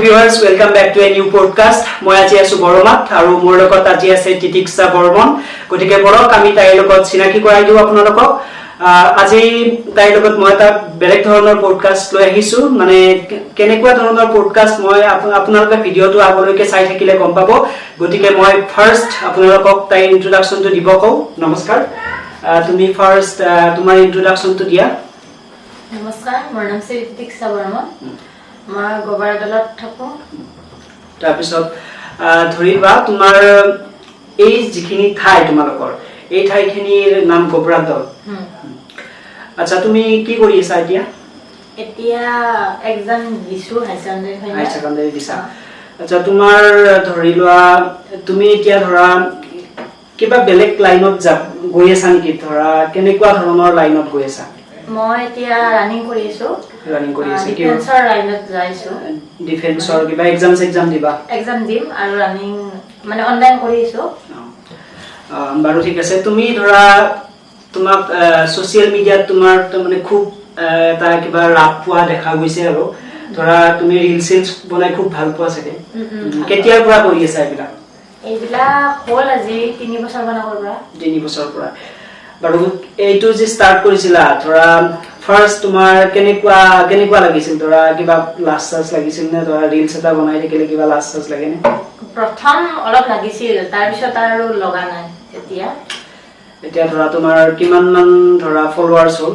viewers, welcome back to a new podcast. মই আজি আছো বৰমাত আৰু মোৰ লগত আজি আছে তিতিক্ষা বৰ্মন। গতিকে বৰক আমি তাইৰ লগত চিনাকি কৰাই দিও আপোনালোকক। আজি তাইৰ লগত মই এটা বেলেগ ধৰণৰ পডকাষ্ট লৈ আহিছো। মানে কেনেকুৱা ধৰণৰ পডকাষ্ট মই আপোনালোকে ভিডিঅটো আগলৈকে চাই থাকিলে গম পাব। গতিকে মই ফাৰ্ষ্ট আপোনালোকক তাইৰ ইন্ট্ৰোডাকচনটো দিব কওঁ। নমস্কাৰ। তুমি ফাৰ্ষ্ট তোমাৰ ইন্ট্ৰোডাকচনটো দিয়া। নমস্কাৰ, মোৰ নাম শ্ৰী তিতিক্ষা বৰ্মন। মই গোবৰাদলত থাকো। তাৰপিছত ধৰিবা তোমাৰ এই যিখিনি ঠাই তোমালোকৰ এই ঠাইখিনিৰ নাম গোবৰাদল। আচ্ছা, তুমি কি কৰি আছা এতিয়া? এতিয়া এক্সাম দিছো হাই সেকেন্ডাৰী দিছা। আচ্ছা, তোমাৰ ধৰি লোৱা তুমি এতিয়া ধৰা কিবা বেলেগ লাইনত গৈ আছা নেকি? ধৰা কেনেকুৱা ধৰণৰ লাইনত গৈ আছা? মই এতিয়া ৰানিং কৰি আছো। কি ডিফেন্সৰ লাইনত যাইছো। ডিফেন্সৰ কিবা এক্সাম দিবা? এক্সাম দিম আৰু ৰানিং মানে অনলাইন কৰি আছো। বাৰু ঠিক আছে। তুমি ধৰা তোমাক সোশ্যাল মিডিয়াত তোমাৰ মানে খুব এটা কিবা ৰাপ পোৱা দেখা গৈছে আৰু ধৰা তুমি ৰিলছ বনাই খুব ভাল পোৱা চাগে। কেতিয়াৰ পৰা কৰি আছা এইবিলাক? এইবিলাক হ'ল আজি 3 বছৰ মান আগৰ পৰা। 3 বছৰ পৰা। বাৰু এইটো যে ষ্টাৰ্ট কৰিছিলা ধৰা ফাৰ্ষ্ট তোমাৰ কেনেকুৱা লাগিছিল? ধৰা কিবা লাজ লাগিছিল নে? ধৰা ৰিলছ এটা বনাই থাকিলে কিবা লাজ লাগে নে? প্ৰথম অলপ লাগিছিল, তাৰ পিছত আৰু লগা নাই। এতিয়া ধৰা তোমাৰ কিমান মান ধৰা ফলোৱাৰ্স হ'ল?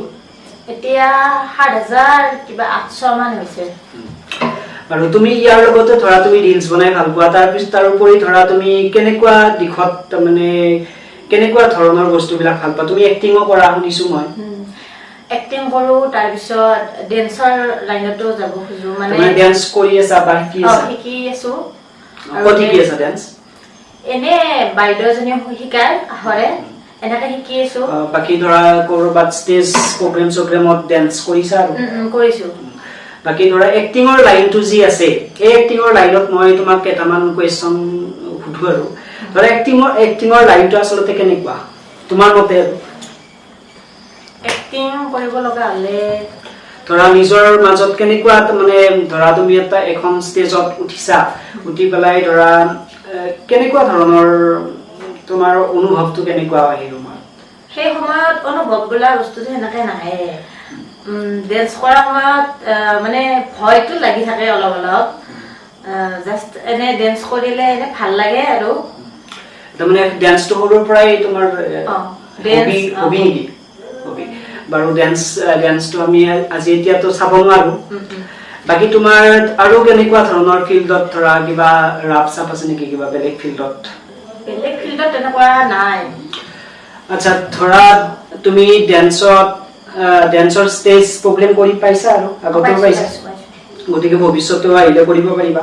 এতিয়া 7000 কিবা 800 মান হৈছে। আৰু তুমি ইয়াৰ লগতে ধৰা তুমি ৰিলছ বনাই ভাল পোৱা, তাৰ পিছত তাৰোপৰি ধৰা তুমি কেনেকুৱা দিশত মানে কেনেকুৱা ধৰণৰ বস্তুবিলাক ভাল পোৱা? তুমি এক্টিংও কৰা শুনিছো মই। এক্টিং কৰো, তাৰ পিছত ডেন্সৰ লাইনতো যাব খুজো। মানে ডেন্স কৰি আছা বা শিকি আছা? শিকি আছো। ক'ত শিকি আছা ডেন্স? এনে বাইদেউজনীয়ে শিকায় আহৰে, এনেকে শিকি আছো। বাকি ধৰা কৰবাত ষ্টেজ প্ৰগ্ৰামত ডেন্স কৰিছা আৰু? কৰিছো। বাকি ধৰা এক্টিংৰ লাইনটো যি আছে, এই এক্টিংৰ লাইনত মই তোমাক কেইটামান কোৱেশ্চন সুধো আৰু ধৰা এক্টিংৰ লাইনটো আচলতে কেনেকুৱা তোমাৰ মতে? এক্টিং কৰিব লগা হলে ধৰা নিজৰ মাজত কেনেকুৱা মানে ধৰা তুমি এখন ষ্টেজত উঠিছা, উঠি পেলাই ধৰা কেনেকুৱা ধৰণৰ তোমাৰ অনুভৱটো কেনেকুৱা হয়? সেই সময়ত অনুভৱ বোলা বস্তুটো সেনেকে নাহে। ডেন্স কৰাৰ সময়ত মানে ভয়টো লাগি থাকে অলপ অলপ। জাষ্ট এনে ডেন্স কৰিলে এনে ভাল লাগে আৰু। তাৰমানে ডেন্সটো সৰুৰ পৰাই তোমাৰ হবি নেকি? বাৰু ডেন্সটো আমি আজি এতিয়াতো চাব নোৱাৰো। বাকি তোমাৰ আৰু কেনেকুৱা ধৰণৰ ফিল্ডত ধৰা কিবা ৰাপ চাপ আছে নেকি? কিবা বেলেগ ফিল্ডত? বেলেগ ফিল্ডত তেনেকুৱা নাই। আচ্ছা, ধৰা তুমি ডেন্সৰ ষ্টেজ প্ৰগ্ৰাম কৰি পাইছা আৰু আগতেও পাইছা, গতিকে ভৱিষ্যতেও আহিলে কৰিব পাৰিবা।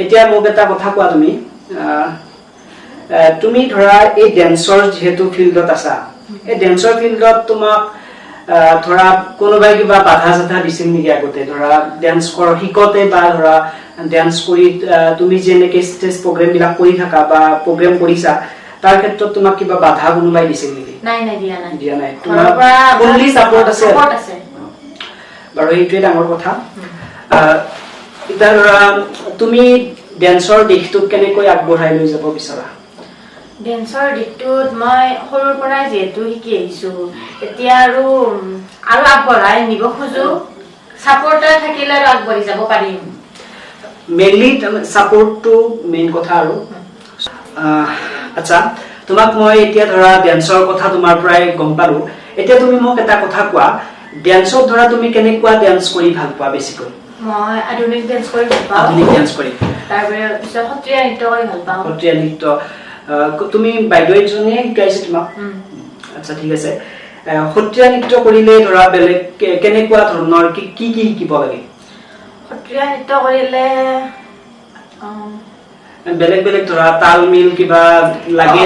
এতিয়া মোক এটা কথা কোৱা, তুমি ধৰা এই ডেন্সৰ যিহেতু ফিল্ডত আছা, এই ডেন্সৰ ফিল্ডত তোমাক ধৰা কোনোবাই কিবা বাধা চাধা দিছিল নেকি আগতে? ধৰা ডেন্স শিকতে বা ধৰা ডেন্স কৰি তুমি যেনেকে ষ্টেজ প্ৰগ্ৰাম বিলাক কৰি থাকা বা প্ৰগ্ৰাম কৰিছা, তাৰ ক্ষেত্ৰত তোমাক কিবা বাধা কোনোবাই দিছিল নেকি? নাই, দিয়া নাই। তোমাৰ ফুললি সাপোৰ্ট আছে? বাৰু এইটোৱে ডাঙৰ কথা। এতিয়া ধৰা তুমি ডেন্সৰ দিশটোক কেনেকৈ আগবঢ়াই লৈ যাব বিচৰা? ডেন্সৰ দিশটোত মই সৰুৰ পৰাই যিহেতু শিকি আহিছো, এতিয়া আৰু আগবঢ়াই নিব খোজো। সাপোৰ্টাৰ থাকিলে আৰু আগবাঢ়ি যাব পাৰিম। মেইনলি সাপোৰ্টটো মেইন কথা আৰু। আচ্ছা, তোমাক মই এতিয়া ধৰা ডেন্সৰ কথা তোমাৰ পৰাই গম পালো। এতিয়া তুমি মোক এটা কথা কোৱা, ডেন্সত ধৰা তুমি কেনেকুৱা ডেন্স কৰি ভাল পোৱা বেছিকৈ? মই আধুনিক ডেন্স কৰি ভাল পাওঁ। আধুনিক ডেন্স কৰি। তাৰপিছত সত্ৰীয়া নৃত্য কৰি ভাল পাওঁ। সত্ৰীয়া নৃত্য তুমি বাইদেউ এজনীয়ে শিকাইছে তোমাক? আচ্ছা, ঠিক আছে। সত্ৰীয়া নৃত্য কৰিলে ধৰা বেলেগ কেনেকুৱা ধৰণৰ কি শিকিব লাগে? সত্ৰীয়া নৃত্য কৰিলে বেলেগ ধৰা তাল মিল কিবা লাগে?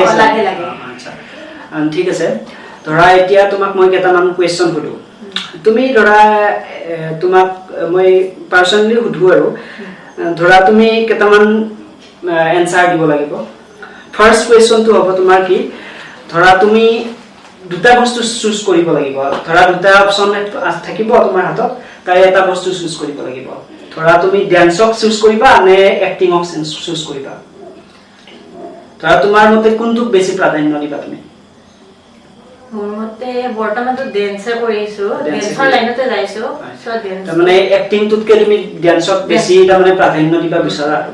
আচ্ছা, ঠিক আছে। ধৰা এতিয়া তোমাক মই কেইটামান কুৱেশ্যন সুধো। তুমি ধৰা তোমাক মই পাৰ্চনেলি সুধো আৰু ধৰা তুমি কেইটামান এনসাৰ দিব লাগিব। ফাৰ্ষ্ট কুৱেশ্যনটো হ'ব তোমাৰ কি, ধৰা তুমি দুটা বস্তু চুজ কৰিব লাগিব। ধৰা দুটা অপচন থাকিব তোমাৰ হাতত, তাৰে এটা বস্তু চুজ কৰিব লাগিব। ধৰা তুমি ড্যান্সক চুজ কৰিবা নে এক্টিংক চুজ কৰিবা ধৰা তোমাৰ মতে কোনটোক বেছি প্ৰাধান্য দিবা তুমি মোৰ মতে বৰ্তমানটো ডেন্সে কৰি আছো ডেন্সৰ লাইনতে যাইছো সো ডেন্স মানে এক্টিংটোতকে তুমি ড্যান্সক বেছি তাৰমানে প্ৰাধান্য দিবা বিচাৰা আৰু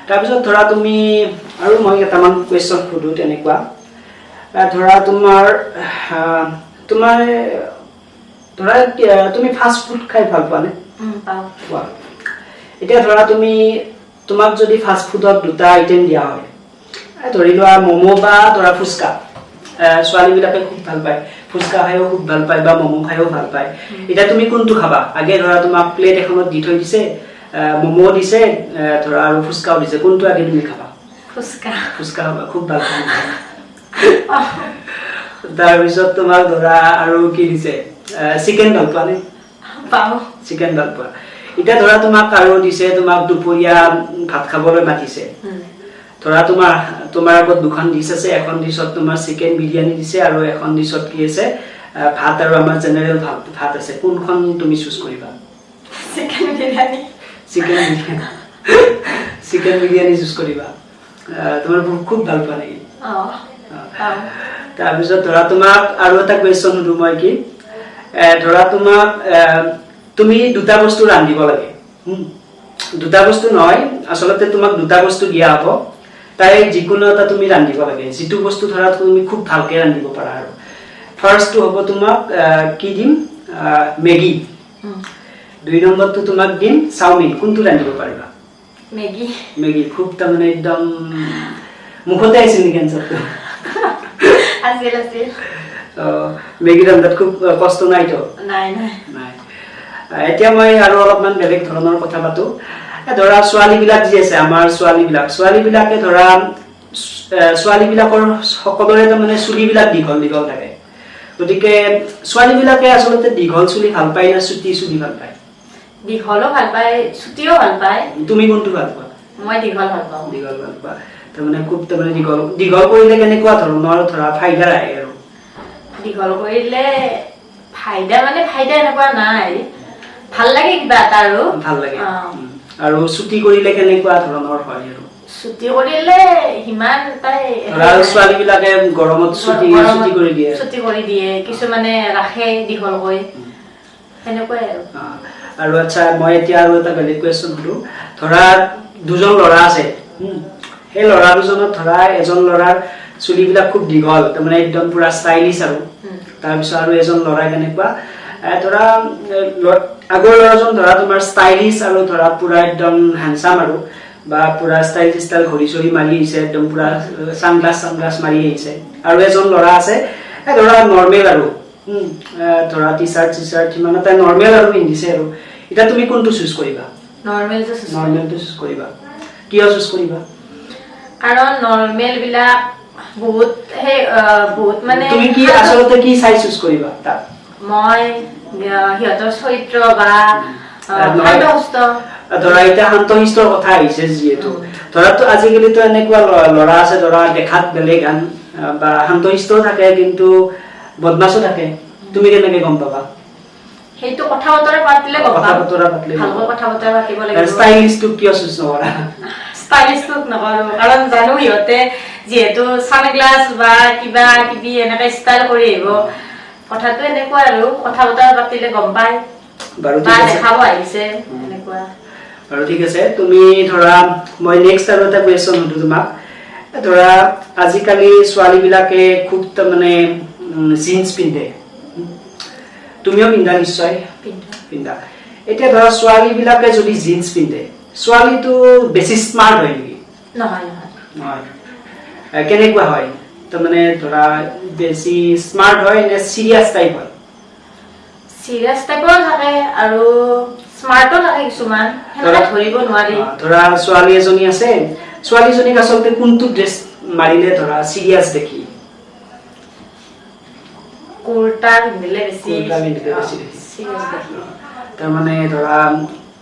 তাৰপিছত ধৰা তুমি আৰু মই কেইটামান কোৱেশ্চন সুধো তেনেকুৱা ধৰা তোমাৰ ধৰা তুমি ফাষ্ট ফুড খাই ভাল পোৱা নে পাও এতিয়া ধৰা তুমি তোমাক যদি ফাষ্ট ফুডত দুটা আইটেম দিয়া হয় ধৰি লোৱা মমো বা ধৰা ফুচকা ছোৱালী বিলাকে খুব ভাল পায় ফুচকা খাইও খুব ভাল পায় বা মমো খাইও ভাল পায় এতিয়া তুমি কোনটো খাবা আগে ধৰা তোমাক প্লেট এখনত দি থৈ দিছে মমো দিছে ধৰা আৰু ফুচকাও দিছে কোনটো আগে তুমি খাবা ফুচকা খাবা খুব ভাল পায় তাৰপিছত তোমাক ধৰা আৰু কি দিছে চিকেন ভাল পোৱা নে পাও চিকেন ভাল পোৱা এতিয়া ধৰা তোমাক আৰু দিছে তোমাক দুপৰীয়া ভাত খাবলৈ মাতিছে ধৰা তোমাৰ আগত দুখন ডিশ আছে এখন ডিশত তোমাৰ চিকেন বিৰিয়ানী দিছে আৰু এখন ডিশত কি আছে ভাত আৰু আমাৰ জেনাৰেল ভাত আছে কোনখন তুমি চুজ কৰিবা চিকেন বিৰিয়ানী চুজ কৰিবা তোমাৰ খুব ভাল পোৱা নেকি তাৰপিছত ধৰা তোমাক আৰু এটা কুৱেশ্যন সুধো মই কি ধৰা তোমাক তুমি দুটা বস্তু ৰান্ধিব লাগে দুটা বস্তু নহয় আচলতে তোমাক দুটা বস্তু দিয়া হ'ব তাই যিকোনো এটা তুমি ৰান্ধিব লাগে যিটো বস্তু ধৰা তুমি খুব ভালকে ৰান্ধিব পাৰা আৰু ফাৰ্ষ্টটো হ'ব তোমাক কি দিম মেগী দুই নম্বৰটো তোমাক দিম চাওমিন কোনটো ৰান্ধিব পাৰিবা মেগী খুব তাৰমানে একদম মুখতে আহিছে নেকি এনচাৰটো আছিল মেগী ৰান্ধাত খুব কষ্ট নাইতো নাই এতিয়া মই আৰু অলপমান বেলেগ ধৰণৰ কথা পাতো ধৰা ছোৱালী বিলাক যি আছে আমাৰ ছোৱালী বিলাকে ধৰা ছোৱালী বিলাকৰ সকলোৰে তাৰমানে চুলিবিলাক দীঘল থাকে গতিকে ছোৱালী বিলাকে আচলতে দীঘল চুলি ভাল পায় না চুটি চুলি ভাল পায় দীঘলো ভাল পায় চুটিও ভাল পায় তুমি কোনটো ভাল পোৱা মই দীঘল ভাল পাওঁ তাৰমানে খুব তাৰমানে দীঘল কৰিলে কেনেকুৱা ধৰণৰ ধৰা ফাইদা আহে আৰু দীঘল কৰিলে ফাইদা এনেকুৱা নাই ভাল লাগে কিবা এটা আৰু ভাল লাগে আৰু চুটি কৰিলে কেনেকুৱা ধৰণৰ হয় আৰু ছুটি কৰিলে হিমান তাই আৰু ছোৱালী বিলাকে গৰমত ছুটি কৰি দিয়ে কিছুমানে ৰাখে দীঘল কৰি সেনেকুৱাই আৰু আচ্ছা মই এতিয়া আৰু এটা বেলেগ কুৱেশ্যন সুধো ধৰা দুজন ল'ৰা আছে সেই ল'ৰা দুজনত ধৰা এজন ল'ৰাৰ চুলিবিলাক খুব দীঘল তাৰমানে একদম পুৰা ষ্টাইলিছ আৰু তাৰপিছত আৰু এজন ল'ৰা কেনেকুৱা ধৰা আগৰ ল'ৰাজন ধৰা তোমাৰ ষ্টাইলিছ আৰু ধৰা পুৰা একদম হেণ্ডচাম আৰু বা পুৰা ষ্টাইল ঘড়ী চড়ি মাৰি আহিছে একদম পুৰা চানগ্লাছ মাৰি আহিছে আৰু এজন ল'ৰা আছে ধৰা নৰ্মেল আৰু ধৰা টি চাৰ্ট সিমান এটা নৰ্মেল আৰু পিন্ধিছে আৰু এতিয়া তুমি কোনটো চুজ কৰিবা নৰ্মেলটো চুজ কৰিবা কিয় চুজ কৰিবা কাৰণ নৰ্মেল বিলাক বহুত মানে তুমি কি আচলতে কি চাই চুজ কৰিবা তাত মই সিহঁতৰ চৰিত্ৰ বা শান্তশিষ্ট ধৰা এতিয়া শান্তশিষ্টৰ কথা আহিছে যিহেতু ধৰাতো আজিকালিতো এনেকুৱা ল'ৰা আছে ধৰা দেখাত বেলেগ বা শান্তশিষ্টও থাকে কিন্তু বদমাছো থাকে তুমি কেনেকে গম পাবা সেইটো কথা বতৰা পাতিলে গম পাবা ভালকৈ কথা বতৰা পাতিব লাগিব ষ্টাইলিছটো কিয় চুজ নকৰা ষ্টাইলিছটো নকৰো কাৰণ জানো সিহঁতে যিহেতু সানগ্লাছ বা কিবা কিবি এনেকে ষ্টাইল কৰি আহিব কথাটো এনেকুৱা আৰু কথা বতৰা পাতিলে গম পায় বাৰু ঠিক আছে দেখাব আহিছে এনেকুৱা বাৰু ঠিক আছে তুমি ধৰা মই নেক্সট আৰু এটা কুৱেশ্যন সুধো তোমাক ধৰা আজিকালি ছোৱালী বিলাকে খুব মানে জিন্স পিন্ধে তুমিও পিন্ধা নিশ্চয় পিন্ধা এতিয়া ধৰা ছোৱালী বিলাকে যদি জিন্স পিন্ধে ছোৱালীটো বেছি স্মাৰ্ট হয় নেকি নহয় কেনেকুৱা হয় তাৰমানে ধৰা বেছি স্মাৰ্ট হয় নে চিৰিয়াছ টাইপ হয় চিৰিয়াছ টাইপৰ থাকে আৰু স্মাৰ্টও থাকে কিছুমান ধৰিব নোৱাৰি ধৰা ছোৱালী এজনী আছে ছোৱালীজনীক আচলতে কোনটো ড্ৰেছ মাৰিলে ধৰা চিৰিয়াছ দেখি কুৰ্তা পিন্ধিলে বেছি তাৰমানে ধৰা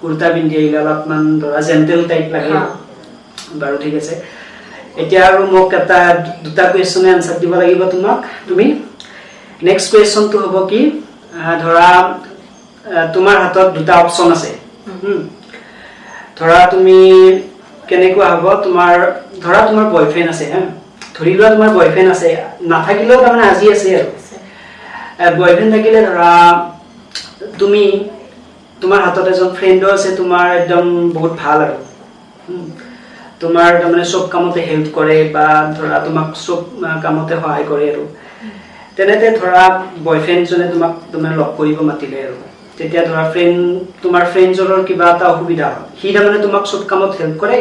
কুৰ্তা পিন্ধি আহিলে অলপমান ধৰা জেণ্টেল টাইপ লাগে বাৰু ঠিক আছে এতিয়া আৰু মোক এটা দুটা কুৱেশ্যনে আনসাৰ দিব লাগিব তুমি নেক্সট কুৱেশ্যনটো হ'ব কি ধৰা তোমাৰ হাতত দুটা অপচন আছে ধৰা তুমি কেনেকুৱা হ'ব তোমাৰ ধৰা তোমাৰ বয়ফ্ৰেণ্ড আছে হা ধৰি লোৱা তোমাৰ বয়ফ্ৰেণ্ড আছে নাথাকিলেও তাৰমানে আজি আছে আৰু বয়ফ্ৰেণ্ড থাকিলে ধৰা তুমি তোমাৰ হাতত এজন ফ্ৰেণ্ডো আছে তোমাৰ একদম বহুত ভাল আৰু তোমাৰ তাৰমানে চব কামতে হেল্প কৰে বা ধৰা তোমাক চব কামতে সহায় কৰে আৰু তেনেতে ধৰা বয়ফ্ৰেণ্ডজনে তোমাক তাৰমানে লগ কৰিব মাতিলে আৰু তেতিয়া ধৰা তোমাৰ ফ্ৰেণ্ডজনৰ কিবা এটা অসুবিধা হয় সি তাৰমানে তোমাক চব কামত হেল্প কৰে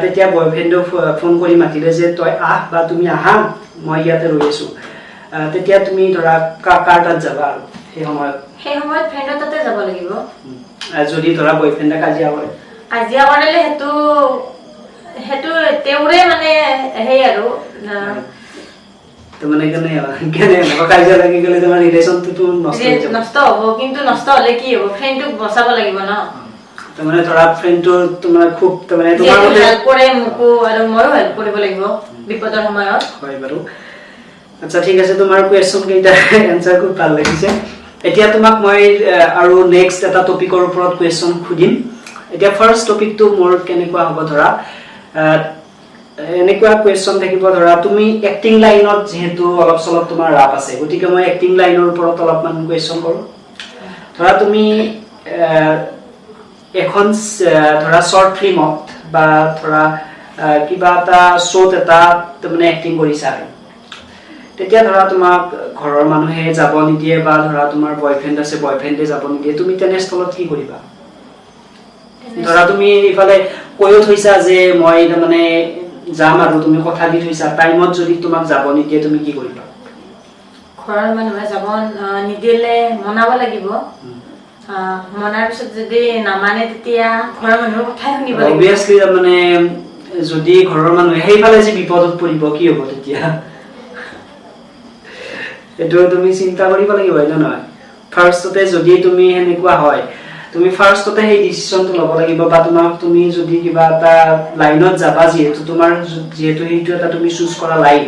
তেতিয়া বয়ফ্ৰেণ্ডক ফোন কৰি মাতিলে যে তই আহ বা তুমি আহা মই ইয়াতে ৰৈ আছো তেতিয়া তুমি ধৰা কাৰ তাত যাবা আৰু সেই সময়ত ফ্ৰেণ্ডৰ তাতে যাব লাগিব যদি ধৰা বয়ফ্ৰেণ্ডে কাজিয়া কৰিলে সেইটো তেওঁৰে মানে সেই আৰু মানে কেনে কাজিয়া লাগি গ'লে তোমাৰ ৰিলেশ্যনটো নষ্ট হ'ব কিন্তু নষ্ট হ'লে কি হ'ব ফ্ৰেণ্ডটোক বচাব লাগিব ন তাৰমানে ধৰা ফ্ৰেণ্ডটো তোমাৰ খুব তাৰমানে তোমাৰ হেল্প কৰে মোকো আৰু ময়ো হেল্প কৰিব লাগিব বিপদৰ সময়ত হয় বাৰু আচ্ছা ঠিক আছে তোমাৰ কোৱেশ্চন কেইটা এনসাৰ খুব ভাল লাগিছে এতিয়া তোমাক মই আৰু নেক্সট এটা টপিকৰ ওপৰত কোৱেশ্চন খুদিম এতিয়া ফাৰ্স্ট টপিকটো মোৰ কেনেকুৱা হ'ব ধৰা এনেকুৱা কোৱেশ্চন থাকিব ধৰা তুমি এক্টিং লাইনত যেহেতু অলপ চলপ তোমাৰ ৰাপ আছে গতিকে মই এক্টিং লাইনৰ ওপৰত অলপমান কোৱেশ্চন কৰোঁ ধৰা তুমি এখন ধৰা শৰ্ট ফিল্মত বা ধৰা কিবা এটা শ্ব'ত এটা তাৰমানে এক্টিং কৰিছা তেতিয়া ধৰা তোমাক ঘৰৰ মানুহে যাব নিদিয়ে বা ধৰা তোমাৰ বয়ফ্ৰেণ্ড আছে বয়ফ্ৰেণ্ডে যাব নিদিয়ে তুমি তেনেস্থলত কি কৰিবা ধৰা তুমি ইফালে কৈও থৈছা যে মই তাৰমানে যাম আৰু তুমি কথা দি থৈছা টাইমত যদি তোমাক যাব নিদিয়ে তুমি কি কৰিবা ঘৰৰ মানুহে যাব নিদিলে মনাব লাগিব মনাৰ পিছত যদি নামানে তেতিয়া ঘৰৰ মানুহৰ কথাই শুনিব লাগিব অবভিয়াছলি মানে যদি ঘৰৰ মানুহে সেইফালে যে বিপদত পৰিব কি হ'ব তেতিয়া এটো তুমি চিন্তা কৰিব লাগিব হয় না নহয় ফাৰ্ষ্টতে যদি তুমি হেনেকুৱা হয় তুমি ফাৰ্ষ্টতে সেই ডিসিশনটো ল'ব লাগিব বা তুমি যদি কিবা এটা লাইনত যাবা যেহেতু তোমাৰ যেহেতু এইটো এটা তুমি চুজ কৰা লাইন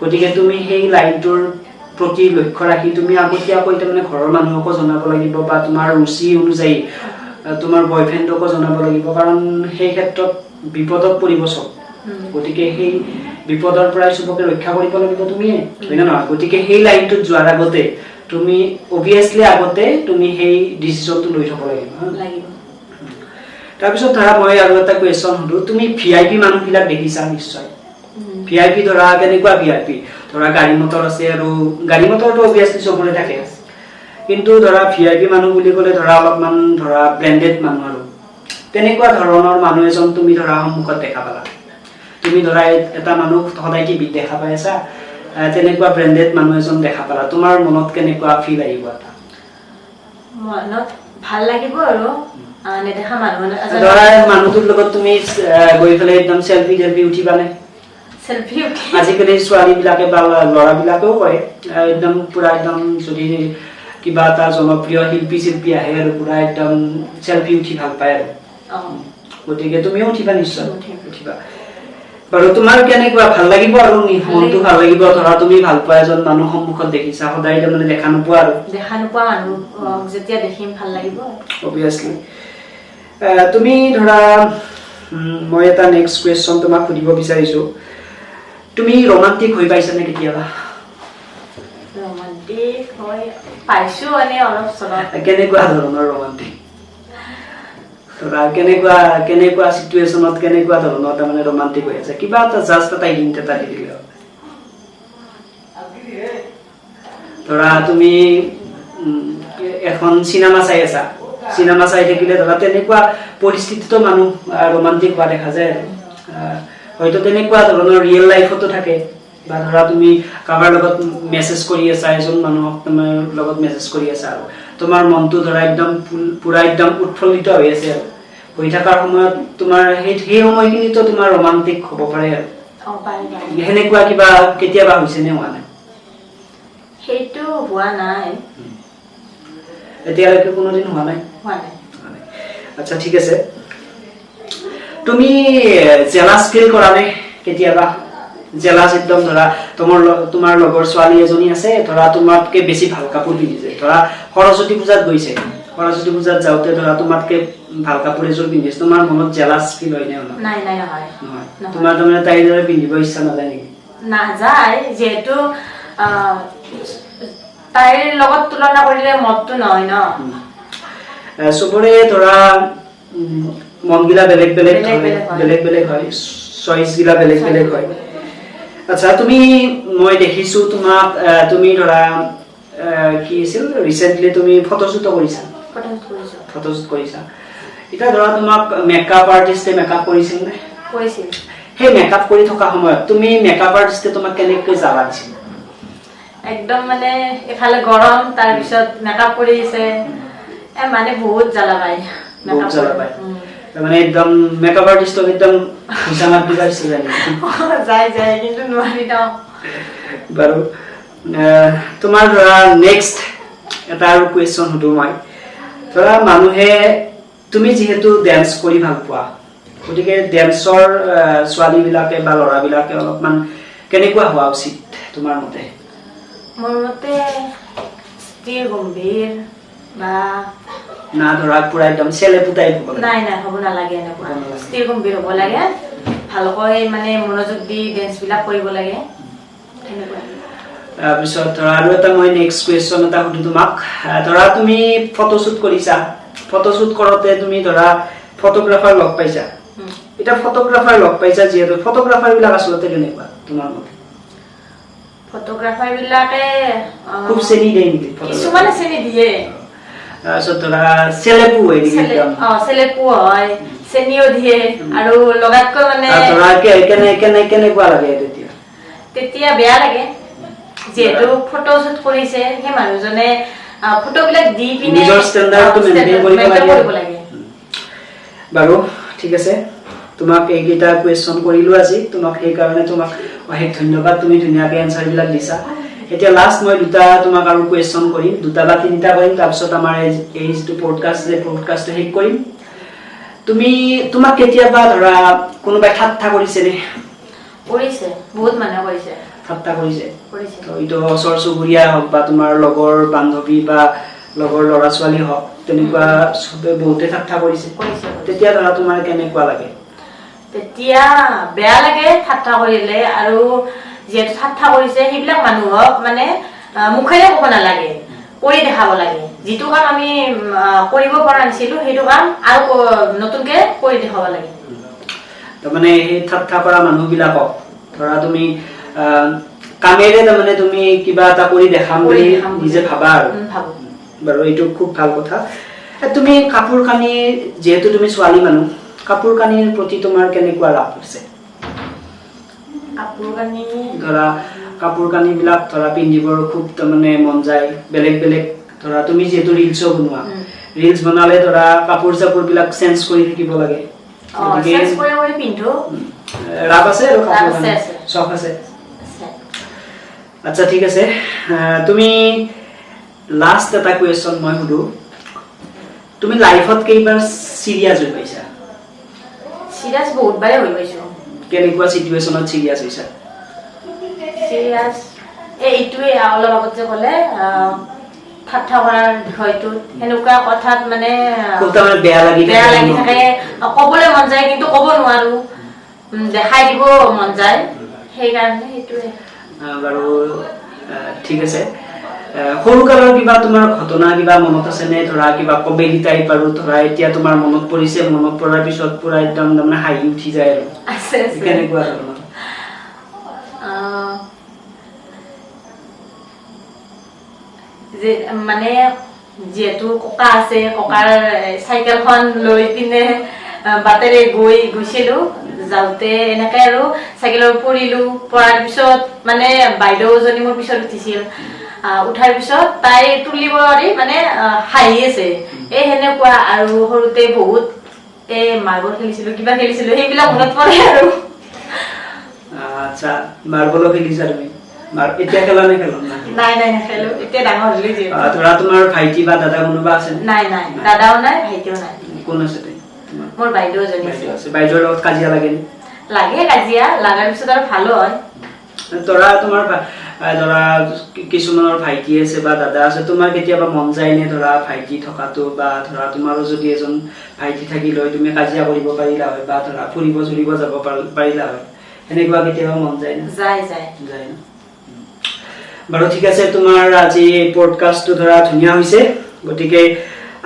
গতিকে তুমি সেই লাইনটোৰ প্ৰতি লক্ষ্য ৰাখি তুমি আগতীয়াকৈ তাৰমানে ঘৰৰ মানুহকো জনাব লাগিব বা তোমাৰ ৰুচি অনুযায়ী তোমাৰ বয়ফ্ৰেণ্ডকো জনাব লাগিব কাৰণ সেই ক্ষেত্ৰত বিপদত পৰিব সব গতিকে সেই বিপদৰ পৰা সবকে ৰক্ষা কৰিব লাগিব তুমি হয় না নহয় গতিকে সেই লাইনটোত যোৱাৰ আগতে তুমি অবভিয়াছলি আগতে তুমি সেই ডিসিশনটো লৈ থব লাগিব তাৰ পিছত ধৰা মই আৰু এটা কোৱেশ্চন হলো তুমি ভিআইপি মানুহবিলাক দেখিছা নিশ্চয় ভিআইপি ধৰা কেনেকুৱা ভিআইপি ধৰা গাড়ী মটৰ আছে আৰু গাড়ী মটৰটো অবভিয়াছলি সবৰে থাকে কিন্তু ধৰা ভিআইপি মানুহ বুলি ক'লে ধৰা অলপমান ধৰা ব্ৰেন্ডেড মানুহ আৰু তেনেকুৱা ধৰণৰ মানুহ এজন তুমি ধৰা সন্মুখত দেখা পালা তুমি ধৰা এটা মানুহ সদায় টিভিত দেখা পাই আছা তেনেকুৱা ব্ৰেন্ডেড মানুহ এজন দেখা পালা তোমাৰ মনত কেনেকুৱা ফিল আহিব এটা মনত ভাল লাগিব আৰু নেদেখা মানুহ ধৰা মানুহটোৰ লগত তুমি গৈ ফেলে একদম সেলফি উঠিবানে সেলফি উঠি আজিকালি ছোৱালী বিলাকে বা ল'ৰা বিলাকেও কৰে একদম পুৰা একদম যদি কিবা এটা জনপ্ৰিয় শিল্পী আহে আৰু পুৰা একদম সেলফি উঠি ভাল পায় আৰু গতিকে তুমিও উঠিবা নিশ্চয় উঠিবা বাৰু তোমাৰ কেনেকুৱা ভাল লাগিব আৰু মনটো ভাল লাগিব ধৰা তুমি ভাল পোৱা এজন মানুহ সন্মুখত দেখিছা সদায় তাৰমানে দেখা নোপোৱা মানুহ যেতিয়া দেখিম ভাল লাগিব অবভিয়াছলি তুমি ধৰা মই এটা নেক্সট কোৱেশ্চন তোমাক সুধিব বিচাৰিছো তুমি ৰোমান্টিক হৈ পাইছা নে কেতিয়াবা ৰোমান্টিক হয় পাইছো মানে অলপ চলপ কেনেকুৱা ধৰণৰ ৰোমান্টিক ধৰা কেনেকুৱা সিচুৱেশনত কেনেকুৱা ধৰণৰ তাৰমানে ৰোমান্টিক হৈ আছে কিবা এটা জাস্ট এটা হিন্ট এটা দি দিলে ধৰা তুমি এখন চিনেমা চাই আছা চিনেমা চাই থাকিলে ধৰা তেনেকুৱা পৰিস্থিতিতো মানুহ ৰোমান্টিক হোৱা দেখা যায় হয়তো তেনেকুৱা ধৰণৰ ৰিয়েল লাইফতো থাকে বা ধৰা তুমি কাৰোবাৰ লগত মেছেজ কৰি আছা এজন মানুহক তোমাৰ লগত মেছেজ কৰি আছা আৰু তোমাৰ মনটো ধৰা একদম পুৰা একদম উৎফুল্লিত হৈ আছে আৰু হৈ থকাৰ সময়ত তোমাৰ সেই সময়খিনিতো তোমাৰ ৰোমান্টিক হ'ব পাৰে আৰু হেনেকুৱা কিবা কেতিয়াবা হৈছে নে হোৱা নাই সেইটো হোৱা নাই এতিয়ালৈকে কোনোদিন হোৱা নাই আচ্ছা ঠিক আছে তুমি জেলাস ফিল কৰা নে কেতিয়াবা জেলাস একদম ধৰা তোমাৰ লগৰ ছোৱালী এজনী আছে ধৰা তোমাতকে বেছি ভাল কাপোৰ পিন্ধিছে ধৰা সৰস্বতী পূজাত গৈছে সৰস্বতী পূজাত যাওঁতে ধৰা তোমাতকে ভাল কাপোৰ এযোৰ পিন্ধিছে, তোমাৰ মনত জেলাছ ফিল হয় নে অলপ? নাই নাই নহয় নহয়। তোমাৰ তাৰমানে তাইৰ দৰে পিন্ধিব ইচ্ছা নাযায় নেকি? নাযায়, যিহেতু তাইৰ লগত তুলনা কৰিলে মতটো নহয় ন। চবৰে ধৰা মন গিলা বেলেগ বেলেগ হয়, চইচ গিলা বেলেগ বেলেগ হয়। আচ্ছা, মই দেখিছো তোমাক, তুমি ধৰা কি আছিল ৰিসেন্টলি তুমি ফটোশ্বুট কৰিছা। এতিয়া ধৰা তোমাক মেকআপ আৰ্টিস্টে মেকআপ কৰিছিল নে? কৰিছিল। সেই মেকআপ কৰি থকা সময়ত তুমি মেকআপ আৰ্টিস্টে তোমাক কেনেকৈ জ্বালা দিছিল? একদম মানে এফালে গৰম, তাৰ পিছত মেকআপ কৰি দিছে, মানে বহুত জ্বালা পায়। বহুত জ্বালা পায়। মানে একদম মেকআপ আৰ্টিস্টক একদম হিচামাত দিবা ইচ্ছা যায় যায় কিন্তু নোৱাৰি ন। বাৰু তোমাৰ ধৰা নেক্সট এটা আৰু কুৱেশ্যন সুধো মই। ধৰা মানুহে, তুমি যিহেতু ডেন্স কৰি ভাল পোৱা, গতিকে ডেন্সৰ ছোৱালী বিলাকে বা ল'ৰাবিলাকে অলপমান কেনেকুৱা হোৱা উচিত তোমাৰ মতে? মোৰ মতে স্থিৰ গম্ভীৰ বা না ধৰা পুৰা একদম চেলেপু টাইপ হ'ব লাগে? নাই হ'ব নালাগে, এনেকুৱা স্থিৰ গম্ভীৰ হ'ব লাগে, ভালকৈ মানে মনোযোগ দি ডেন্স বিলাক কৰিব লাগে, এনেকুৱা। তাৰপিছত ধৰা আৰু এটা মই নেক্সট কুৱেশ্যন এটা সুধো তোমাক। ধৰা তুমি ফটোশ্বুট কৰিছা, ফটোশ্বুট কৰোতে তুমি ধৰা ফটোগ্ৰাফাৰ লগ পাইছা। এতিয়া ফটোগ্ৰাফাৰ লগ পাইছা যিহেতু, ফটোগ্ৰাফাৰ বিলাক আচলতে কেনেকুৱা তোমাৰ মতে? ফটোগ্ৰাফাৰ বিলাকে খুব চেনি দিয়ে নেকি? কিছুমানে চেনি দিয়ে। তাৰপিছত ধৰা চেলেপু হয় নেকি? চেলেপু হয়, চেনিও দিয়ে, আৰু লগাতকৈ মানে ধৰা কেনেকুৱা লাগে তেতিয়া বেয়া লাগে, যিহেতু ফটোশ্বুট কৰিছে সেই মানুহজনে ফটোবিলাক দি পিনে নিজৰ ষ্টেণ্ডাৰ্ডটো মেইনটেইন কৰিব লাগে। বাৰু ঠিক আছে, তোমাক এইকেইটা কুৱেশ্যন কৰিলো আজি, তোমাক সেইকাৰণে তোমাক অশেষ ধন্যবাদ, তুমি ধুনীয়াকৈ এনচাৰ বিলাক দিছা। এতিয়া লাষ্ট মই দুটা তোমাক আৰু কুৱেশ্যন কৰিম, দুটা বা তিনিটা কৰিম, তাৰপিছত আমাৰ এই যিটো পডকাষ্ট শেষ কৰিম। তোমাক কেতিয়াবা ধৰা কোনোবাই ঠাট্টা কৰিছে নে? কৰিছে, বহুত মানুহে কৰিছে। ঠাট্টা কৰিছে? এইটো ওচৰ চুবুৰীয়া হওক বা তোমাৰ লগৰ বান্ধৱী বা লগৰ ল'ৰা ছোৱালী হওক, তেনেকুৱা চবে বহুতে ঠাট্টা কৰিছে। তেতিয়া ধৰা তোমাৰ কেনেকুৱা লাগে? তেতিয়া বেয়া লাগে ঠাট্টা কৰিলে, আৰু যিহেতু ঠাট্টা কৰিছে সেইবিলাক মানুহক মানে মুখেৰে ক'ব নালাগে, কৰি দেখাব লাগে। যিটো কাম আমি কৰিব পৰা নাছিলো সেইটো কাম আৰু নতুনকে কৰি দেখাব লাগে। তাৰমানে সেই ঠাট্টা কৰা মানুহ বিলাকক ধৰা তুমি কামেৰে তাৰমানে তুমি কিবা এটা কৰি দেখাম বুলি নিজে ভাবা আৰু। বাৰু এইটো খুব ভাল কথা। তুমি কাপোৰ কানি, যিহেতু তুমি ছোৱালী মানুহ, কাপোৰ কানিৰ প্ৰতি তোমাৰ কেনেকুৱা ৰাপ আছে? ধৰা কাপোৰ কানি বিলাক ধৰা পিন্ধিবৰ খুব তাৰমানে মন যায়, বেলেগ বেলেগ। ধৰা তুমি যিহেতু ৰিলছো বনোৱা, ৰিলছ বনালে ধৰা কাপোৰ চাপোৰ বিলাক চেঞ্জ কৰি থাকিব লাগে, ৰাপ আছে আৰু চখ আছে। আচ্ছা ঠিক আছে, তুমি লাষ্ট এটা কুৱেশ্যন মই সুধো। তুমি লাইফত কেইবাৰ চিৰিয়াছ হৈ পাইছা? চিৰিয়াছ বহুতবাৰে হৈ পাইছো। কেনেকুৱা চিটুৱেশ্যনত চিৰিয়াছ হৈছা? চিৰিয়াছ এইটোৱে অলপ আগত যে ক'লে ঠাট্টা কৰাৰ বিষয়টো, সেনেকুৱা কথাত মানে বেয়া লাগি থাকে, ক'বলৈ মন যায় কিন্তু ক'ব নোৱাৰো, দেখাই দিব মন যায়, সেইকাৰণে সেইটোৱে। বাৰু ঠিক আছে, সৰুকালৰ কিবা তোমাৰ ঘটনা কিবা মনত আছে নে? ধৰা কিবা কমেডি টাইপ, আৰু ধৰা এতিয়া তোমাৰ মনত পৰিছে, মনত পৰাৰ পিছত পুৰা একদম তাৰমানে হাঁহি উঠি যায় আৰু কেনেকুৱা ধৰণৰ? মানে যিহেতু ককা আছে, ককাৰ চাইকেলখন লৈ পিনে বাটেৰে গৈছিলো, যাওঁতে এনেকে আৰু চাইকেলত পৰাৰ পিছত মানে বাইদেউজনী মোৰ পিছত উঠিছিল, উঠাৰ পিছত তাই তুলিব মানে হাঁহি আছে, সেনেকুৱা। আৰু সৰুতে বহুত মাৰ্বল খেলিছিলো, কিবা খেলিছিলো, সেইবিলাক মনত পৰে আৰু। আচ্ছা, মাৰ্বলো খেলিছা তুমি? এতিয়া খেলা নে খেলা? নাই নেখেলো, এতিয়া ডাঙৰ হলো। ধৰা তোমাৰ ভাইটি বা দাদা কোনোবা আছে? নাই, দাদাও নাই, ভাইটিও নাই। কোন আছে? মোৰ বাইদেউজনী আছে। বাইদেউৰ লগত কাজিয়া লাগে? লাগে, কাজিয়া লাগাৰ পিছত আৰু ভালো হয়। ধৰা তোমাৰ ধৰা কিছুমানৰ ভাইটি আছে বা দাদা আছে, তোমাৰ কেতিয়াবা মন যায় নে ধৰা ভাইটি থকাটো, বা ধৰা তোমাৰো যদি এজন ভাইটি থাকিল হয় তুমি কাজিয়া কৰিব পাৰিলা হয় বা ধৰা ফুৰিব চুৰিব যাব পাৰিলা হয়, এনেকুৱা কেতিয়াবা মন যায় নে? যায় ন? বাৰু ঠিক আছে, তোমাৰ আজি পডকাষ্টটো ধৰা ধুনীয়া হৈছে, গতিকে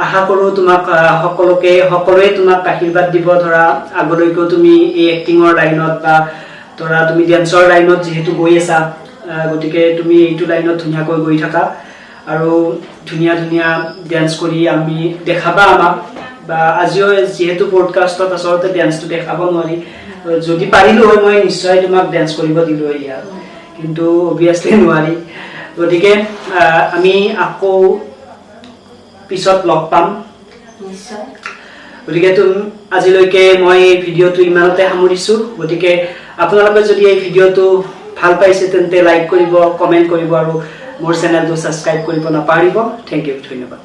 আশা কৰো তোমাক সকলোৱে তোমাক আশীৰ্বাদ দিব, ধৰা আগলৈকেও তুমি এই এক্টিঙৰ লাইনত বা ধৰা তুমি ডেন্সৰ লাইনত যিহেতু গৈ আছা, গতিকে তুমি এইটো লাইনত ধুনীয়াকৈ গৈ থাকা আৰু ধুনীয়া ধুনীয়া ডেন্স কৰি আমি দেখাবা আমাক, বা আজিও যিহেতু পডকাষ্টত আচলতে ডেন্সটো দেখাব নোৱাৰি, যদি পাৰিলো হয় মই নিশ্চয় তোমাক ডেন্স কৰিব দিলো হয় ইয়াত, কিন্তু অবভিয়াছলি নোৱাৰি। গতিকে আমি আকৌ পিছত লগ পাম নিশ্চয়। গতিকে আজিলৈকে মই এই ভিডিঅ'টো ইমানতে সামৰিছো। গতিকে আপোনালোকে যদি এই ভিডিঅ'টো ভাল পাইছে তেন্তে লাইক কৰিব, কমেণ্ট কৰিব আৰু মোৰ চেনেলটো ছাবস্ক্ৰাইব কৰিব নাপাহৰিব। থেংক ইউ, ধন্যবাদ।